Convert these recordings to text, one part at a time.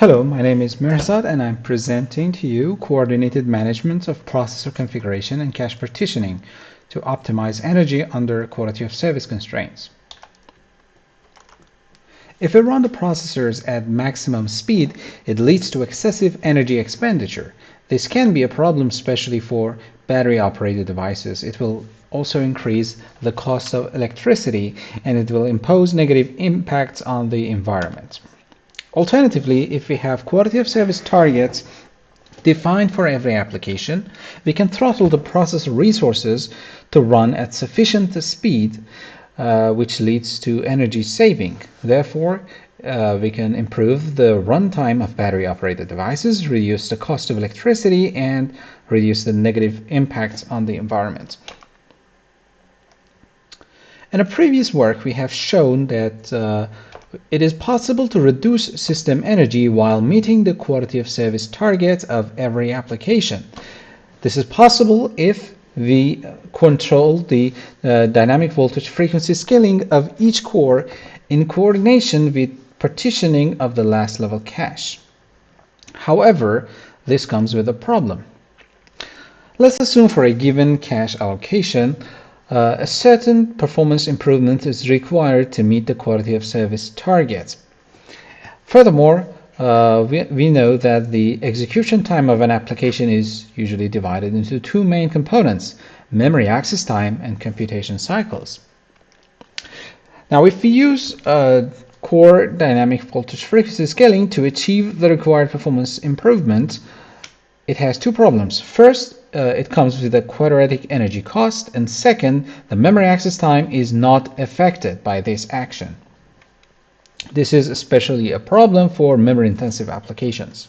Hello, my name is Mehrzad and I'm presenting to you coordinated management of processor configuration and cache partitioning to optimize energy under quality of service constraints. If we run the processors at maximum speed, it leads to excessive energy expenditure. This can be a problem especially for battery-operated devices. It will also increase the cost of electricity and it will impose negative impacts on the environment. Alternatively, if we have quality of service targets defined for every application, we can throttle the processor resources to run at sufficient speed, which leads to energy saving. Therefore, we can improve the runtime of battery-operated devices, reduce the cost of electricity, and reduce the negative impacts on the environment. In a previous work, we have shown that it is possible to reduce system energy while meeting the quality of service targets of every application. This is possible if we control the dynamic voltage frequency scaling of each core in coordination with partitioning of the last level cache. However, this comes with a problem. Let's assume for a given cache allocation a certain performance improvement is required to meet the quality of service targets. Furthermore, we know that the execution time of an application is usually divided into two main components: memory access time and computation cycles. Now, if we use core dynamic voltage frequency scaling to achieve the required performance improvement, it has two problems. First, it comes with a quadratic energy cost, and second, the memory access time is not affected by this action. This is especially a problem for memory-intensive applications.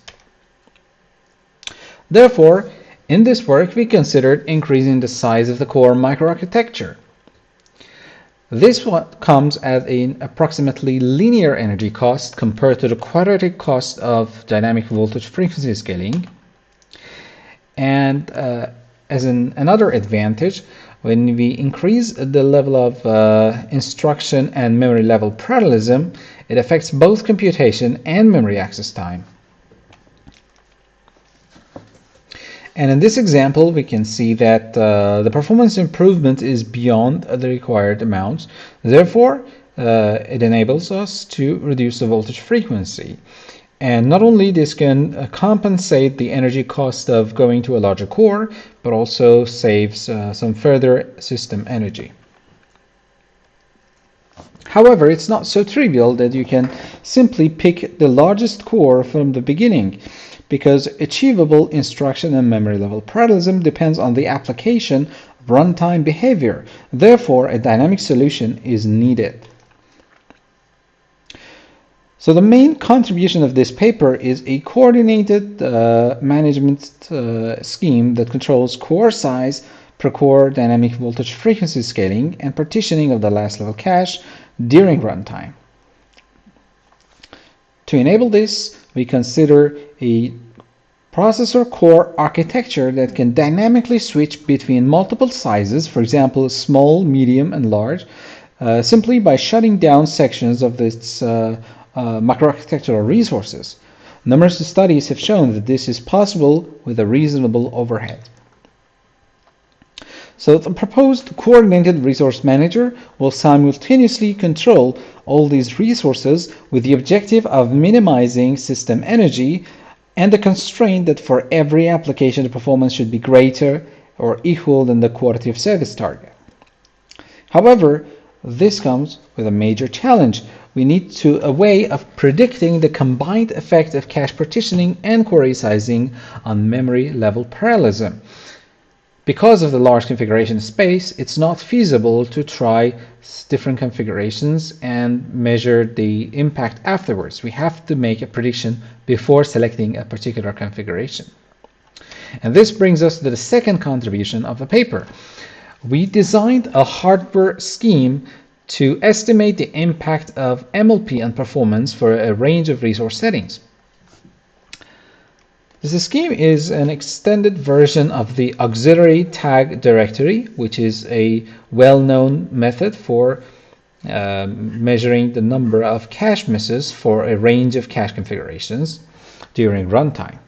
Therefore, in this work, we considered increasing the size of the core microarchitecture. This comes at an approximately linear energy cost compared to the quadratic cost of dynamic voltage frequency scaling. And as another advantage, when we increase the level of instruction and memory level parallelism, it affects both computation and memory access time. And in this example, we can see that the performance improvement is beyond the required amounts. Therefore, it enables us to reduce the voltage frequency. And not only this can compensate the energy cost of going to a larger core, but also saves some further system energy. However, it's not so trivial that you can simply pick the largest core from the beginning, because achievable instruction and memory level parallelism depends on the application runtime behavior. Therefore, a dynamic solution is needed. So the main contribution of this paper is a coordinated management scheme that controls core size, per core dynamic voltage frequency scaling, and partitioning of the last level cache during runtime. To enable this, we consider a processor core architecture that can dynamically switch between multiple sizes, for example, small, medium, and large, simply by shutting down sections of this microarchitectural resources. Numerous studies have shown that this is possible with a reasonable overhead. So the proposed coordinated resource manager will simultaneously control all these resources with the objective of minimizing system energy and the constraint that for every application the performance should be greater or equal than the quality of service target. However, this comes with a major challenge. We need a way of predicting the combined effect of cache partitioning and core resizing on memory level parallelism. Because of the large configuration space, it's not feasible to try different configurations and measure the impact afterwards. We have to make a prediction before selecting a particular configuration. And this brings us to the second contribution of the paper. We designed a hardware scheme to estimate the impact of MLP on performance for a range of resource settings. This scheme is an extended version of the auxiliary tag directory, which is a well-known method for measuring the number of cache misses for a range of cache configurations. during runtime.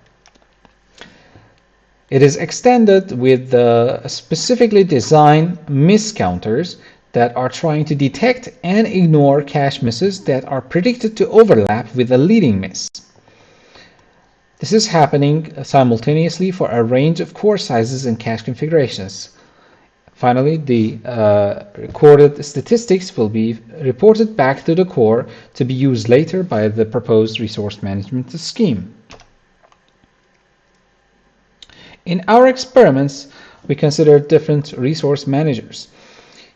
It is extended with specifically designed miss counters that are trying to detect and ignore cache misses that are predicted to overlap with a leading miss. This is happening simultaneously for a range of core sizes and cache configurations. Finally, the recorded statistics will be reported back to the core to be used later by the proposed resource management scheme. In our experiments, we considered different resource managers.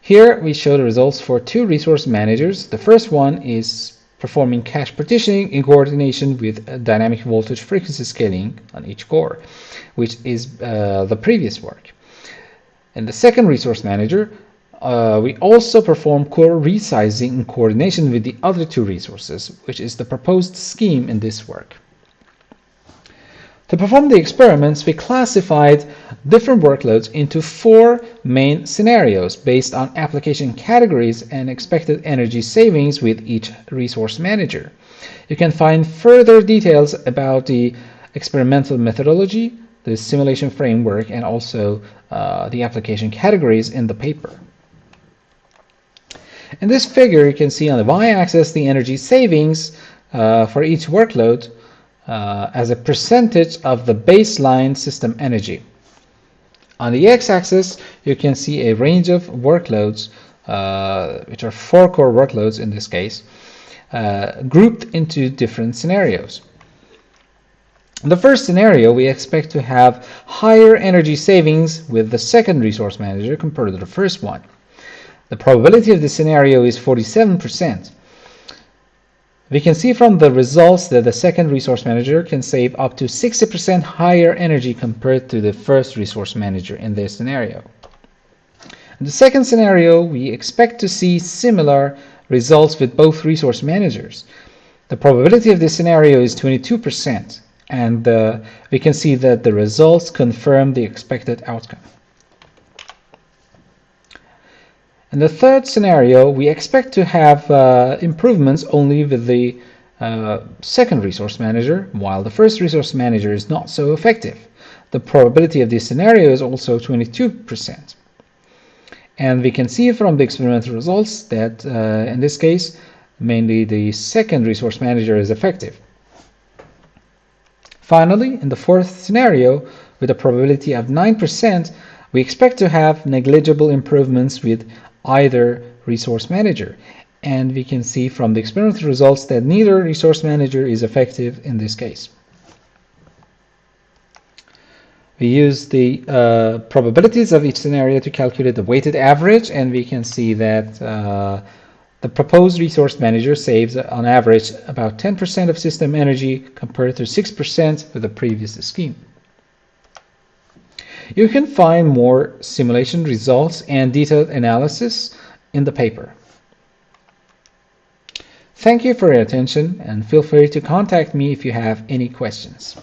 Here we show the results for two resource managers. The first one is performing cache partitioning in coordination with dynamic voltage frequency scaling on each core, which is the previous work. In the second resource manager, we also perform core resizing in coordination with the other two resources, which is the proposed scheme in this work. To perform the experiments, we classified different workloads into 4 main scenarios based on application categories and expected energy savings with each resource manager. You can find further details about the experimental methodology, the simulation framework, and also the application categories in the paper. In this figure, you can see on the y-axis the energy savings for each workload as a percentage of the baseline system energy. On the x-axis, you can see a range of workloads, which are 4 core workloads in this case, grouped into different scenarios. In the first scenario, we expect to have higher energy savings with the second resource manager compared to the first one. The probability of this scenario is 47%. We can see from the results that the second resource manager can save up to 60% higher energy compared to the first resource manager in this scenario. In the second scenario, we expect to see similar results with both resource managers. The probability of this scenario is 22%, and we can see that the results confirm the expected outcome. In the third scenario, we expect to have improvements only with the second resource manager, while the first resource manager is not so effective. The probability of this scenario is also 22%. And we can see from the experimental results that in this case, mainly the second resource manager is effective. Finally, in the fourth scenario, with a probability of 9%, we expect to have negligible improvements with either resource manager, and we can see from the experimental results that neither resource manager is effective in this case. We use the probabilities of each scenario to calculate the weighted average, and we can see that the proposed resource manager saves on average about 10% of system energy compared to 6% with the previous scheme. You can find more simulation results and detailed analysis in the paper. Thank you for your attention, and feel free to contact me if you have any questions.